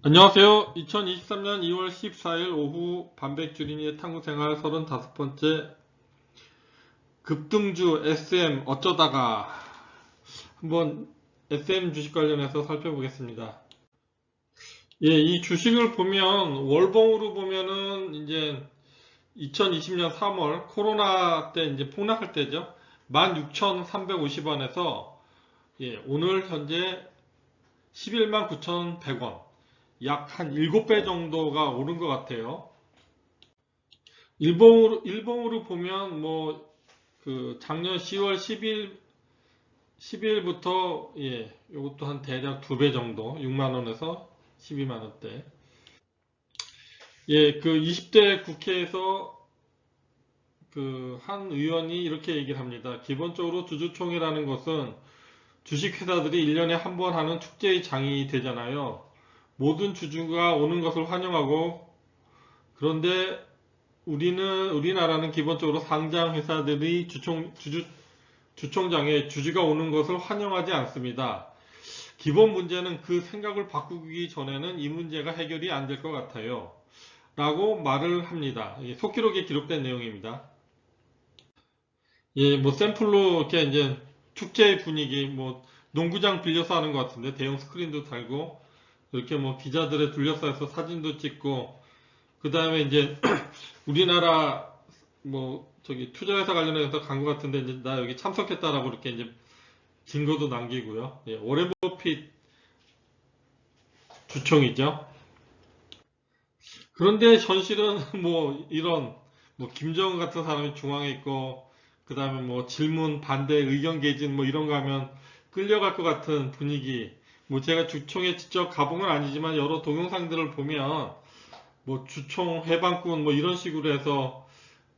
안녕하세요. 2023년 2월 14일 오후 반백주린이의 탐구생활 35번째 급등주 SM 어쩌다가 한번 SM 주식 관련해서 살펴보겠습니다. 예, 이 주식을 보면 월봉으로 보면은 이제 2020년 3월 코로나 때 이제 폭락할 때죠. 16,350원에서 예, 오늘 현재 11만 9,100원. 약 한 7배 정도가 오른 것 같아요. 일봉으로 보면 그 작년 10월 10일부터 예, 요것도 한 대략 2배 정도, 6만 원에서 12만 원대. 예, 그 20대 국회에서 그 한 의원이 이렇게 얘기를 합니다. 기본적으로 주주총회라는 것은 주식회사들이 1년에 한 번 하는 축제의 장이 되잖아요. 모든 주주가 오는 것을 환영하고, 그런데 우리나라는 기본적으로 상장 회사들이 주총장에 주주가 오는 것을 환영하지 않습니다. 기본 문제는 그 생각을 바꾸기 전에는 이 문제가 해결이 안 될 것 같아요. 라고 말을 합니다. 속기록에 기록된 내용입니다. 예, 뭐 샘플로 이렇게 이제 축제의 분위기, 뭐 농구장 빌려서 하는 것 같은데 대형 스크린도 달고 이렇게 뭐 기자들에 둘러싸여서 사진도 찍고 그 다음에 이제 우리나라 뭐 저기 투자회사 관련해서 간 것 같은데 이제 나 여기 참석했다라고 이렇게 이제 증거도 남기고요. 예, 오렌 버핏 주총이죠. 그런데 현실은 뭐 이런 뭐 김정은 같은 사람이 중앙에 있고 그 다음에 뭐 질문 반대 의견 개진 뭐 이런 거 하면 끌려갈 것 같은 분위기. 뭐 제가 주총에 직접 가본 건 아니지만 여러 동영상들을 보면 뭐 주총 해방군 뭐 이런 식으로 해서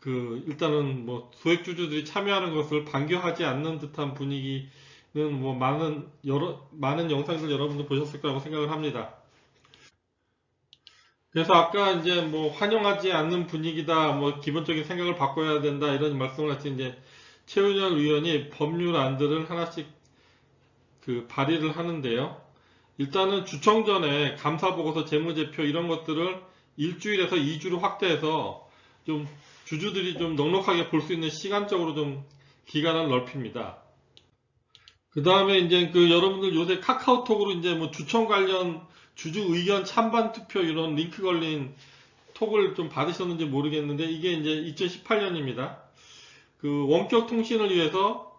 그 일단은 뭐 소액주주들이 참여하는 것을 반겨하지 않는 듯한 분위기는 뭐 많은 영상들 여러분도 보셨을 거라고 생각을 합니다. 그래서 아까 이제 뭐 환영하지 않는 분위기다, 뭐 기본적인 생각을 바꿔야 된다 이런 말씀을 하신 이제 최은열 의원이 법률안들을 하나씩 그 발의를 하는데요. 일단은 주총 전에 감사보고서, 재무제표 이런 것들을 일주일에서 2주로 확대해서 좀 주주들이 좀 넉넉하게 볼 수 있는 시간적으로 좀 기간을 넓힙니다. 그 다음에 이제 그 여러분들 요새 카카오톡으로 이제 뭐 주총 관련 주주 의견 찬반 투표 이런 링크 걸린 톡을 좀 받으셨는지 모르겠는데 이게 이제 2018년입니다. 그 원격 통신을 위해서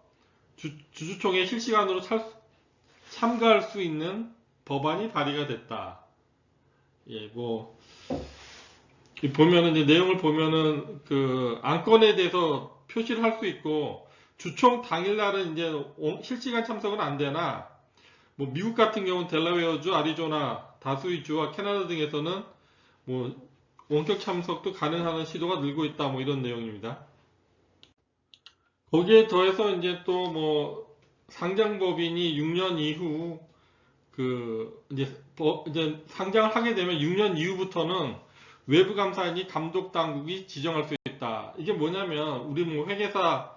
주주총회 실시간으로 참가할 수 있는 법안이 발의가 됐다. 예, 뭐 보면은 이제 내용을 보면은 그 안건에 대해서 표시를 할 수 있고 주총 당일날은 이제 실시간 참석은 안 되나 뭐 미국 같은 경우는 델라웨어주, 아리조나, 다수의 주와 캐나다 등에서는 뭐 원격 참석도 가능한 시도가 늘고 있다 뭐 이런 내용입니다. 거기에 더해서 이제 또 뭐 상장법인이 6년 이후 그 이제 상장을 하게 되면 6년 이후부터는 외부 감사인이 감독 당국이 지정할 수 있다. 이게 뭐냐면 우리 뭐 회계사,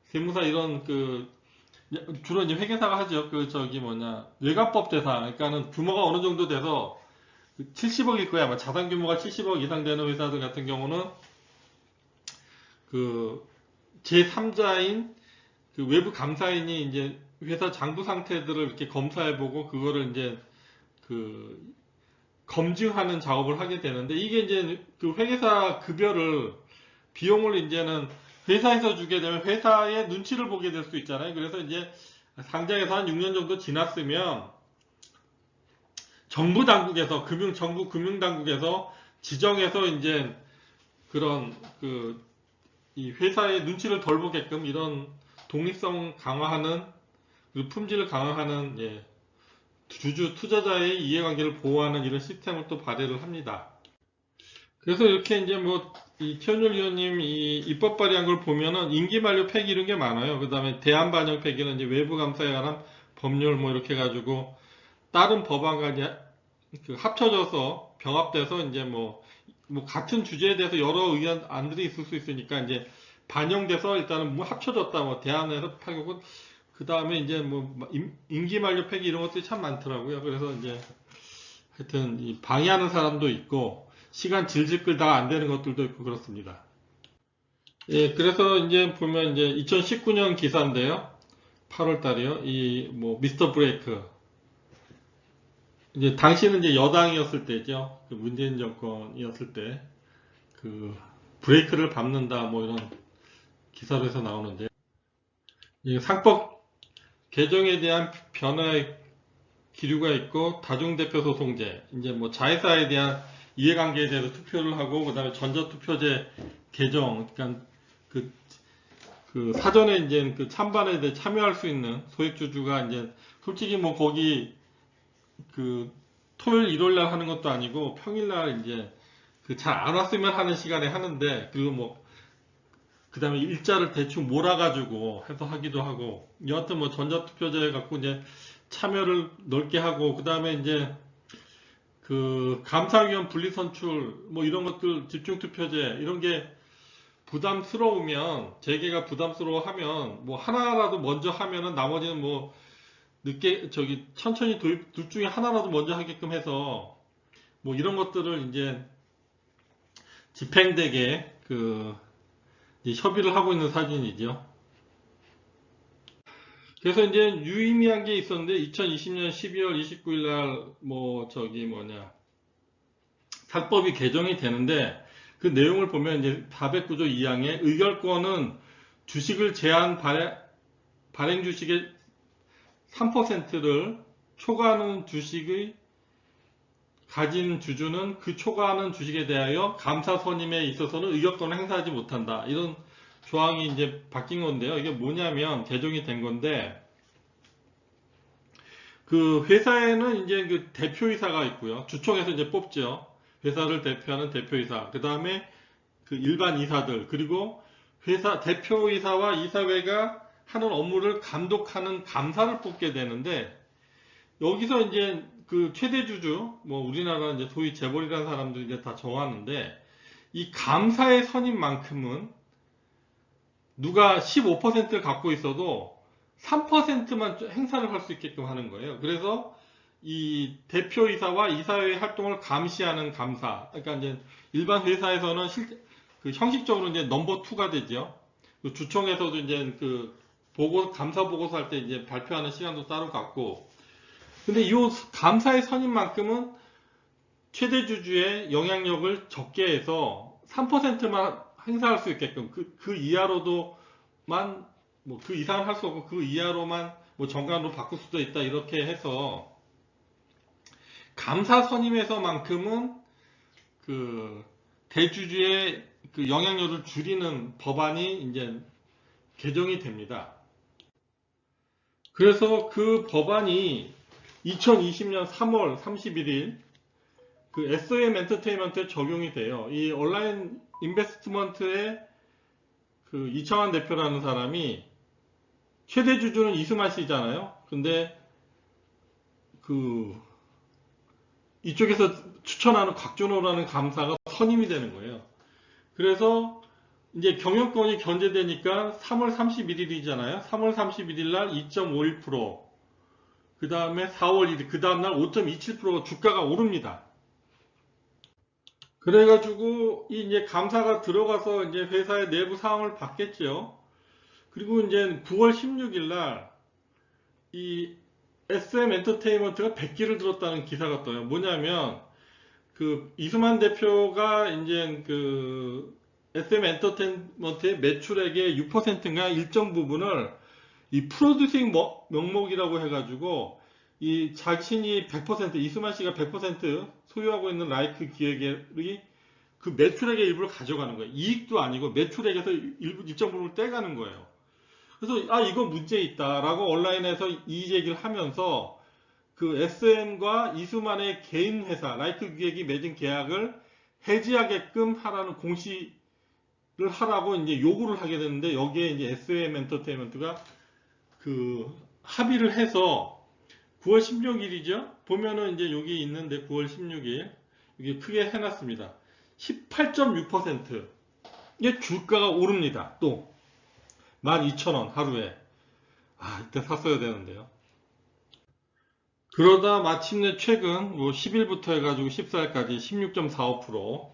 세무사 이런 그 주로 이제 회계사가 하죠. 그 저기 뭐냐 외과법 대상. 그러니까는 규모가 어느 정도 돼서 70억일 거야. 아마 자산 규모가 70억 이상 되는 회사들 같은 경우는 그 제3자인 그 외부 감사인이 이제 회사 장부 상태들을 이렇게 검사해보고 그거를 이제 그 검증하는 작업을 하게 되는데 이게 이제 그 회계사 급여를 비용을 이제는 회사에서 주게 되면 회사의 눈치를 보게 될 수 있잖아요. 그래서 이제 상장에서 한 6년 정도 지났으면 정부 당국에서 정부 금융 당국에서 지정해서 이제 그런 그 이 회사의 눈치를 덜 보게끔 이런 독립성 강화하는 그리고 품질을 강화하는 예, 주주 투자자의 이해관계를 보호하는 이런 시스템을 또 발의를 합니다. 그래서 이렇게 이제 뭐 이 최은열 위원님 이 입법 발의한 걸 보면은 임기 만료 폐기 이런 게 많아요. 그 다음에 대안 반영 폐기는 이제 외부 감사에 관한 법률 뭐 이렇게 해가지고 다른 법안과 이제 그 합쳐져서 병합돼서 이제 뭐 같은 주제에 대해서 여러 의견안들이 있을 수 있으니까 이제 반영돼서 일단은 뭐 합쳐졌다 뭐 대안해서 파고 그 다음에 이제 뭐 임기 만료 폐기 이런 것들이 참 많더라고요. 그래서 이제 하여튼 이 방해하는 사람도 있고 시간 질질 끌다가 안 되는 것들도 있고 그렇습니다. 예, 그래서 이제 보면 이제 2019년 기사인데요. 8월 달이요. 이 뭐 미스터 브레이크. 이제 당시는 이제 여당이었을 때죠. 그 문재인 정권이었을 때 그 브레이크를 밟는다 뭐 이런 기사로에서 나오는데 이 상법 개정에 대한 변화의 기류가 있고 다중대표 소송제 이제 뭐 자회사에 대한 이해관계에 대해서 투표를 하고 그다음에 전자투표제 개정 그러니까 그 사전에 이제 그 찬반에 대해 참여할 수 있는 소액주주가 이제 솔직히 뭐 거기 그 토요일 일요일 날 하는 것도 아니고 평일 날 이제 그 잘 안 왔으면 하는 시간에 하는데 그리고 뭐 그다음에 일자를 대충 몰아가지고 해서 하기도 하고 여하튼 뭐 전자투표제 갖고 이제 참여를 넓게 하고 그다음에 이제 그 감사위원 분리선출 뭐 이런 것들 집중투표제 이런 게 부담스러우면 재계가 부담스러워하면 뭐 하나라도 먼저 하면은 나머지는 뭐 늦게 저기 천천히 도입 둘 중에 하나라도 먼저 하게끔 해서 뭐 이런 것들을 이제 집행되게 그 이제 협의를 하고 있는 사진이죠. 그래서 이제 유의미한 게 있었는데 2020년 12월 29일 날 뭐 저기 뭐냐 살법이 개정이 되는데 그 내용을 보면 이제 409조 2항에 의결권은 주식을 제한 발행 주식의 3%를 초과하는 주식의 가진 주주는 그 초과하는 주식에 대하여 감사 선임에 있어서는 의결권을 행사하지 못한다. 이런 조항이 이제 바뀐 건데요. 이게 뭐냐면 개정이 된 건데 그 회사에는 이제 그 대표이사가 있고요. 주총에서 이제 뽑죠. 회사를 대표하는 대표이사. 그 다음에 그 일반 이사들 그리고 회사 대표이사와 이사회가 하는 업무를 감독하는 감사를 뽑게 되는데 여기서 이제 그 최대 주주 뭐 우리나라 이제 소위 재벌이라는 사람들이 이제 다 정하는데 이 감사의 선임만큼은 누가 15%를 갖고 있어도 3%만 행사를 할 수 있게끔 하는 거예요. 그래서 이 대표이사와 이사회의 활동을 감시하는 감사. 그러니까 이제 일반 회사에서는 그 형식적으로 이제 넘버 2가 되죠. 그 주총에서도 이제 그 감사 보고서 할 때 이제 발표하는 시간도 따로 갖고. 근데 이 감사의 선임만큼은 최대 주주의 영향력을 적게 해서 3%만 행사할 수 있게끔 그 이하로도만 뭐 그 이상은 할 수 없고 그 이하로만 뭐 정관으로 바꿀 수도 있다 이렇게 해서 감사 선임에서만큼은 그 대주주의 그 영향력을 줄이는 법안이 이제 개정이 됩니다. 그래서 그 법안이 2020년 3월 31일 그 SM 엔터테인먼트에 적용이 돼요. 이 온라인 인베스트먼트의 그 이창환 대표라는 사람이 최대 주주는 이수만 씨잖아요. 근데 그 이쪽에서 추천하는 곽준호라는 감사가 선임이 되는 거예요. 그래서 이제 경영권이 견제되니까 3월 31일이잖아요. 3월 31일 날 2.51%, 그 다음에 4월 1일, 그 다음날 5.27% 주가가 오릅니다. 그래가지고 이제 감사가 들어가서 이제 회사의 내부 상황을 봤겠죠. 그리고 이제 9월 16일 날 이 SM 엔터테인먼트가 100기를 들었다는 기사가 떠요. 뭐냐면 그 이수만 대표가 이제 그 SM 엔터테인먼트의 매출액의 6%인가 일정 부분을 이 프로듀싱 명목이라고 해가지고 이 자신이 100% 이수만 씨가 100% 소유하고 있는 라이크 기획이 그 매출액의 일부를 가져가는 거예요. 이익도 아니고 매출액에서 일정 부분을 떼가는 거예요. 그래서 아 이거 문제 있다라고 온라인에서 이의 제기를 하면서 그 SM과 이수만의 개인 회사 라이크 기획이 맺은 계약을 해지하게끔 하라는 공시를 하라고 이제 요구를 하게 되는데 여기에 이제 SM 엔터테인먼트가 그 합의를 해서 9월 16일이죠. 보면은 이제 여기 있는데 9월 16일 여기 크게 해놨습니다. 18.6% 이게 주가가 오릅니다. 또 12,000원 하루에. 아 이때 샀어야 되는데요. 그러다 마침내 최근 뭐 10일부터 해가지고 14일까지 16.45%,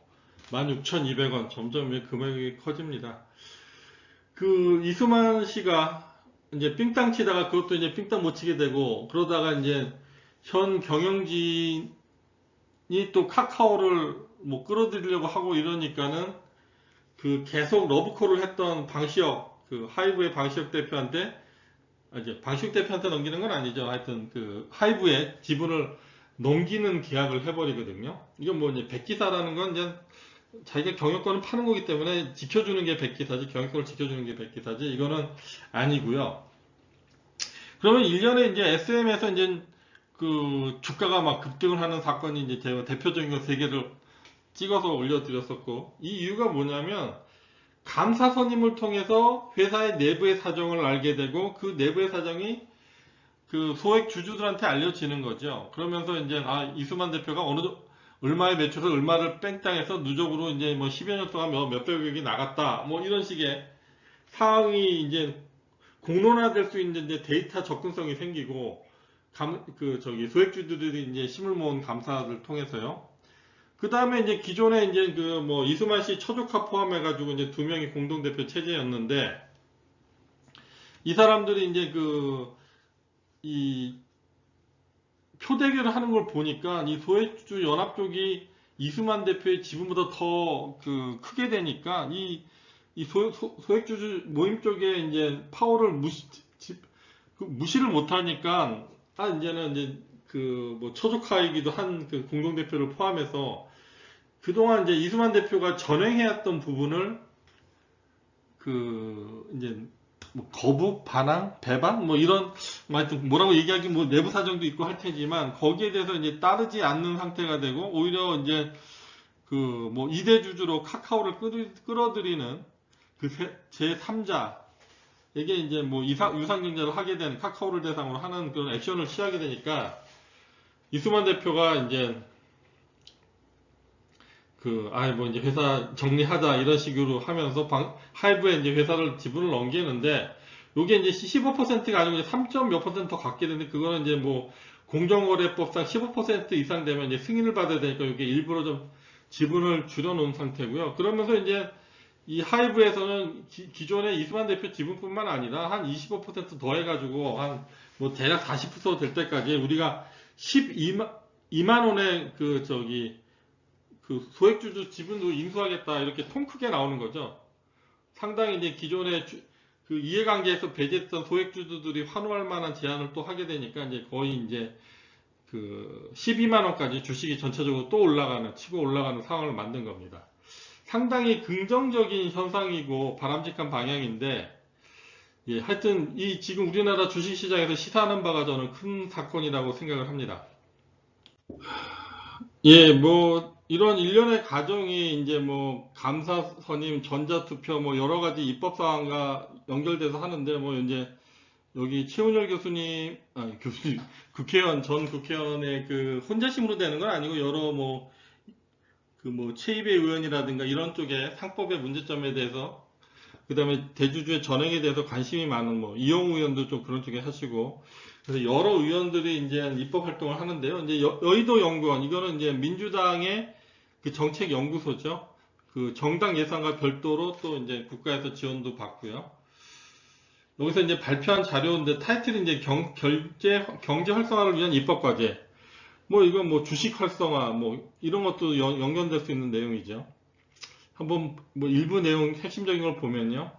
16,200원 점점 금액이 커집니다. 그 이수만 씨가 이제 삥땅 치다가 그것도 이제 삥땅 못 치게 되고 그러다가 이제 현 경영진이 또 카카오를 뭐 끌어들이려고 하고 이러니까는 그 계속 러브콜을 했던 방시혁, 그 하이브의 방시혁 대표한테, 이제 방시혁 대표한테 넘기는 건 아니죠. 하여튼 그 하이브의 지분을 넘기는 계약을 해버리거든요. 이건 뭐 이제 백기사라는 건 이제 자기가 경영권을 파는 거기 때문에 지켜주는 게 백기사지, 경영권을 지켜주는 게 백기사지, 이거는 아니고요. 그러면 1년에 이제 SM에서 이제 그 주가가 막 급등을 하는 사건이 이제 제가 대표적인 거 3개를 찍어서 올려드렸었고, 이 이유가 뭐냐면 감사 선임을 통해서 회사의 내부의 사정을 알게 되고 그 내부의 사정이 그 소액 주주들한테 알려지는 거죠. 그러면서 이제 이수만 대표가 얼마의 매출에서 얼마를 뺑땅해서 누적으로 이제 뭐 10여 년 동안 몇백억이 나갔다, 뭐 이런 식의 사항이 이제 공론화될 수 있는 이제 데이터 접근성이 생기고, 소액주주들이 이제 힘을 모은 감사를 통해서요. 그 다음에 이제 기존에 이제 그 뭐 이수만 씨 처조카 포함해가지고 이제 2명이 공동대표 체제였는데, 이 사람들이 이제 이 표대결을 하는 걸 보니까 이 소액주주 연합 쪽이 이수만 대표의 지분보다 더 크게 되니까 이 소액주주 모임 쪽에 이제 파워를 무시를 못하니까, 이제는 이제 뭐 처조카이기도 한 그 공동대표를 포함해서 그동안 이제 이수만 대표가 전횡해왔던 부분을 이제 뭐 거부, 반항, 배반, 뭐 이런, 하여튼 뭐라고 얘기하기 뭐 내부 사정도 있고 할 테지만 거기에 대해서 이제 따르지 않는 상태가 되고, 오히려 이제 뭐 2대 주주로 카카오를 끌어들이는 그 제3자에게 이제 뭐 유상증자를 하게 된, 카카오를 대상으로 하는 그런 액션을 취하게 되니까 이수만 대표가 이제 뭐 이제 회사 정리하자 이런 식으로 하면서 하이브에 이제 회사를 지분을 넘기는데, 요게 이제 15%가 아니고 이제 3. 몇 % 더 갖게 되는데, 그거는 이제 뭐 공정거래법상 15% 이상 되면 이제 승인을 받아야 되니까 이게 일부러 좀 지분을 줄여놓은 상태고요. 그러면서 이제 이 하이브에서는 기존의 이수만 대표 지분뿐만 아니라 한 25% 더 해가지고 한 뭐 대략 40%될 때까지 우리가 12만 원의 소액주주 지분도 인수하겠다, 이렇게 통 크게 나오는 거죠. 상당히 이제 기존의 이해관계에서 배제했던 소액주주들이 환호할 만한 제안을 또 하게 되니까 이제 거의 이제 12만 원까지 주식이 전체적으로 또 치고 올라가는 상황을 만든 겁니다. 상당히 긍정적인 현상이고 바람직한 방향인데, 하여튼 지금 우리나라 주식시장에서 시사하는 바가 저는 큰 사건이라고 생각을 합니다. 뭐 이런 일련의 과정이 이제 뭐 감사 선임, 전자투표, 뭐 여러 가지 입법 사항과 연결돼서 하는데, 뭐 이제 여기 최은열 교수님, 전 국회의원의 혼자심으로 되는 건 아니고, 여러 최이배 의원이라든가 이런 쪽에 상법의 문제점에 대해서, 그 다음에 대주주의 전횡에 대해서 관심이 많은 이용우 의원도 좀 그런 쪽에 하시고, 그래서 여러 의원들이 이제 입법 활동을 하는데요. 이제 여의도 연구원, 이거는 이제 민주당의 정책연구소죠. 정당 예산과 별도로 또 이제 국가에서 지원도 받고요. 여기서 이제 발표한 자료인데, 타이틀이 이제 경제 활성화를 위한 입법 과제. 이건 주식 활성화, 이런 것도 연결될 수 있는 내용이죠. 한번 일부 내용 핵심적인 걸 보면요.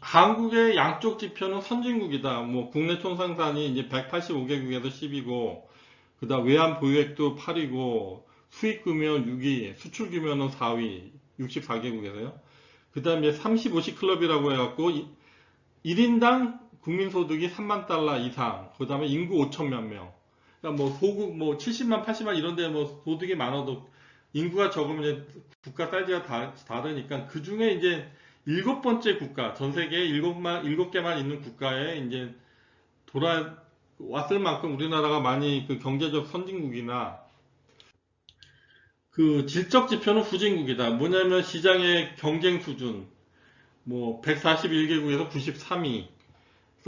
한국의 양쪽 지표는 선진국이다. 국내 총생산이 이제 185개국에서 10위고, 그다음 외환 보유액도 8위고, 수입 규모 6위, 수출 규모는 4위, 64개국에서요. 그다음에 35시 클럽이라고 해갖고 1인당 국민소득이 3만 달러 이상, 그다음에 인구 5천 몇 명. 그러니까 소국 70만, 80만 이런데 소득이 많아도 인구가 적으면 이제 국가 사이즈가 다르니까, 그 중에 이제 7번째 국가, 전 세계에 7개만 있는 국가에 이제 왔을 만큼 우리나라가 많이 경제적 선진국이나, 질적 지표는 후진국이다. 뭐냐면 시장의 경쟁 수준, 141개국에서 93위,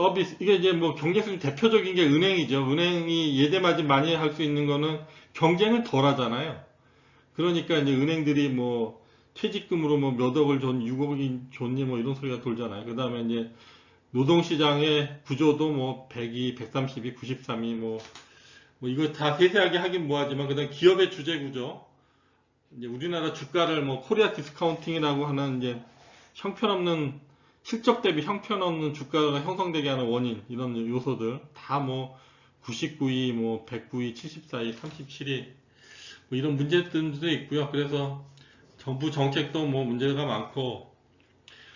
서비스, 이게 이제 뭐 경쟁 대표적인 게 은행이죠. 은행이 예대 마진 많이 할 수 있는 거는 경쟁을 덜 하잖아요. 그러니까 이제 은행들이 뭐 퇴직금으로 뭐 몇 억을 줬니, 6억이 줬니 뭐 이런 소리가 돌잖아요. 그 다음에 이제 노동시장의 구조도 뭐 102, 132, 93이 뭐 이거 다 세세하게 하긴 뭐하지만 그다음 기업의 주재 구조, 이제 우리나라 주가를 뭐 코리아 디스카운팅이라고 하는 이제 형편없는 실적 대비 형편없는 주가가 형성되게 하는 원인, 이런 요소들 다 뭐 99위, 뭐 109위, 74위, 37위 뭐 이런 문제점도 있고요. 그래서 정부 정책도 뭐 문제가 많고,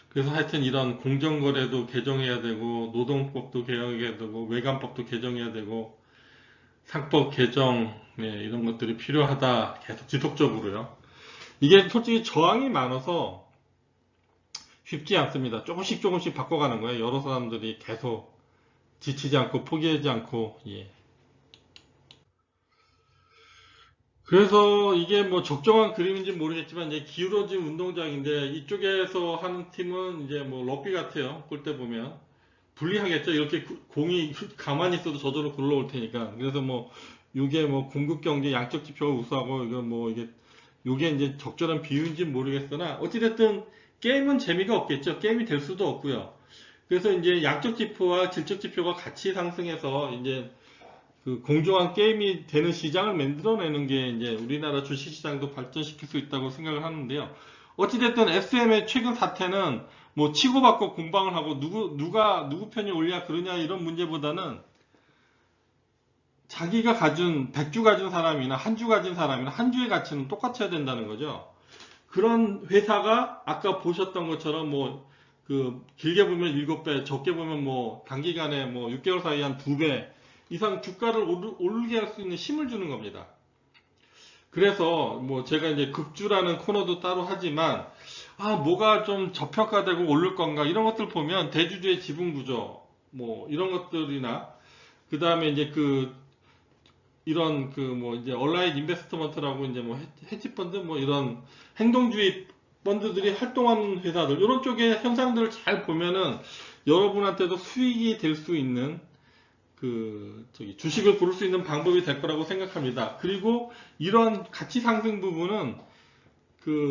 그래서 하여튼 이런 공정거래도 개정해야 되고, 노동법도 개정해야 되고, 외관법도 개정해야 되고, 상법 개정, 네, 이런 것들이 필요하다. 계속 지속적으로요. 이게 솔직히 저항이 많아서 쉽지 않습니다. 조금씩 조금씩 바꿔가는 거예요. 여러 사람들이 계속 지치지 않고 포기하지 않고, 예. 그래서 이게 뭐 적정한 그림인지 모르겠지만 이제 기울어진 운동장인데, 이쪽에서 하는 팀은 이제 뭐 럭비 같아요. 볼 때 보면 불리하겠죠. 이렇게 공이 가만히 있어도 저절로 굴러올 테니까. 그래서 뭐 이게 뭐 공급 경제 양적 지표가 우수하고, 이거 뭐 이게 이제 적절한 비유인지 모르겠으나 어찌됐든 게임은 재미가 없겠죠. 게임이 될 수도 없고요. 그래서 이제 양적 지표와 질적 지표가 같이 상승해서 이제 그 공정한 게임이 되는 시장을 만들어내는 게 이제 우리나라 주식시장도 발전시킬 수 있다고 생각을 하는데요. 어찌됐든 SM의 최근 사태는 뭐 치고받고 공방을 하고 누구 편이 옳냐 그러냐 이런 문제보다는 자기가 가진 100주 가진 사람이나 한 주 가진 사람이나 한 주의 가치는 똑같아야 된다는 거죠. 그런 회사가 아까 보셨던 것처럼 뭐 그 길게 보면 7배, 적게 보면 뭐 단기간에 뭐 6개월 사이에 한 2배 이상 주가를 오르게 할 수 있는 힘을 주는 겁니다. 그래서 뭐 제가 이제 급주라는 코너도 따로 하지만, 뭐가 좀 저평가되고 오를 건가 이런 것들 보면 대주주의 지분 구조 뭐 이런 것들이나, 그 다음에 이제 이런 뭐 이제 온라인 인베스트먼트라고 이제 뭐 헤지펀드 뭐 이런 행동주의 펀드들이 활동하는 회사들, 이런 쪽의 현상들을 잘 보면은 여러분한테도 수익이 될 수 있는 주식을 고를 수 있는 방법이 될 거라고 생각합니다. 그리고 이런 가치 상승 부분은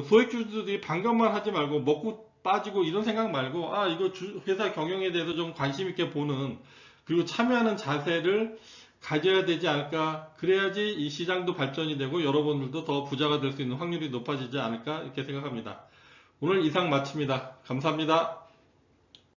소액주주들이 반감만 하지 말고 먹고 빠지고 이런 생각 말고, 이거 회사 경영에 대해서 좀 관심 있게 보는, 그리고 참여하는 자세를 가져야 되지 않을까. 그래야지 이 시장도 발전이 되고 여러분들도 더 부자가 될 수 있는 확률이 높아지지 않을까, 이렇게 생각합니다. 오늘 이상 마칩니다. 감사합니다.